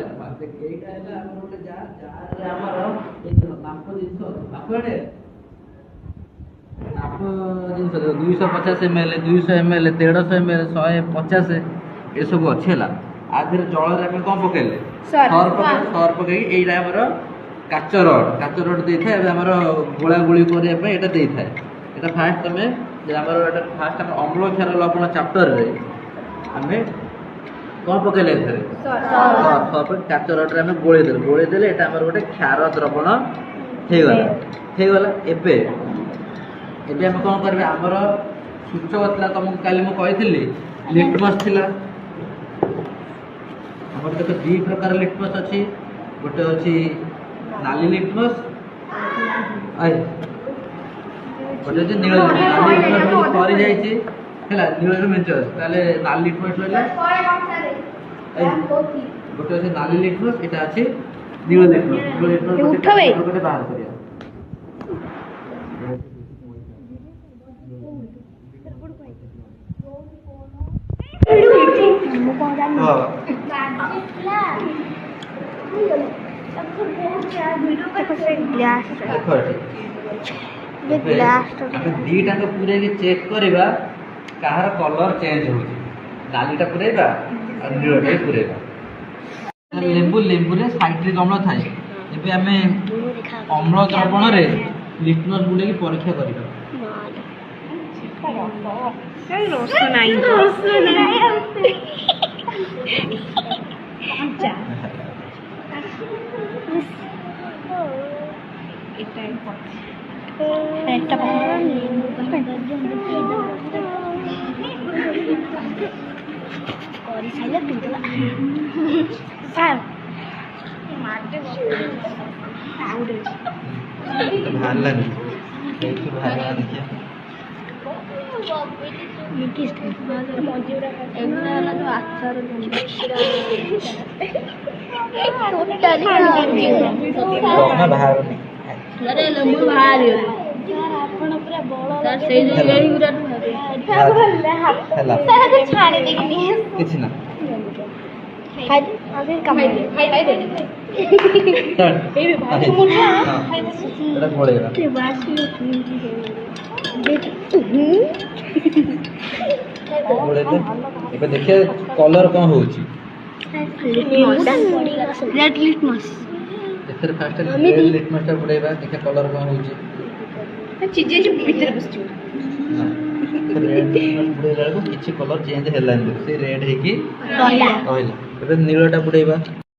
এইটা ହେଲା ଆମର ଗୋଟେ ଜାରରେ ଆମର ଏଇ ମାପ ଜିନିଷ ମାପ ଏଡ଼େ ମାପ ଜିନିଷ 250 ml 200 ml 150 ml 150 ଏସବୁ ଅଛି ହେଲା। ଆ ଦେହରେ ଜଳରେ ଆମେ କ'ଣ ପକେଇଲେ ସର ପକେଇକି ଏଇଟା ଆମର କାଚ ରଡ୍ ଦେଇଥାଏ। ଏବେ ଆମର ଗୋଳା ଗୋଳି କରିବା ପାଇଁ ଏଇଟା ଦେଇଥାଏ। ଏଇଟା ଫାଷ୍ଟ ତମେ ଆମର ଏଇଟା ଫାଷ୍ଟ ଆମର ଅମ୍ଳ କ୍ଷାର ଲବଣ ଚାପ୍ଟରରେ ଆମେ କ'ଣ ପକେଇଲେ ଏଥିରେ କାଚ ରଡ୍ରେ ଆମେ ଗୋଳେଇ ଦେଲେ ଏଇଟା ଆମର ଗୋଟେ କ୍ଷାର ଦ୍ରବଣ ହେଇଗଲା। ଏବେ ଆମେ କ'ଣ କରିବା ଆମର ସୂଚକ ଥିଲା ତମକୁ କାଲି ମୁଁ କହିଥିଲି ଲିଟମସ୍ ଥିଲା। ଆମର ଦେଖ ଦୁଇ ପ୍ରକାର ଲିଟମସ୍ ଅଛି। ଗୋଟେ ଅଛି ନାଲି ଲିଟମସ୍ ଗୋଟେ ଅଛି ନୀଳ ଲିଟମସ୍। ନାଲି ଲିଟମସ୍ ସରି ଯାଇଛି ହେଲା, ନୀଳରେ ମେଞ୍ଚେ ଅଛି। ତାହେଲେ ନାଲି ଲିଟମସ୍ ରହିଲା। ଗୋଟେ ଅଛି ନାଲି ଲିଟମସ୍, ଏଟା ଅଛି ନୀଳ ଲିଟମସ୍। ଗୋଟେ ବାହାର କରିବା। दीटा पूरे चेक करवा कहार कलर चेंज हो नालीटा पूरेबा और नीलटा पूरेबा। लेंबू रे साइट्रिक अम्ल थाए। एबे आमे अम्ल द्रवण रे लिटमस बुले परीक्षा करिबा। रस नाही देखिए कलर कौन हो रेड लिटमस एथर फास्ट रेड लिटमस टा बुड़ेबा। देखिए कलर कौन हो चीज जो भीतर बसछु रेड लिटमस बुड़ेला को किछि कलर चेंज हेलानी से रेड है कि कहला एबे नीलटा बुड़ेबा।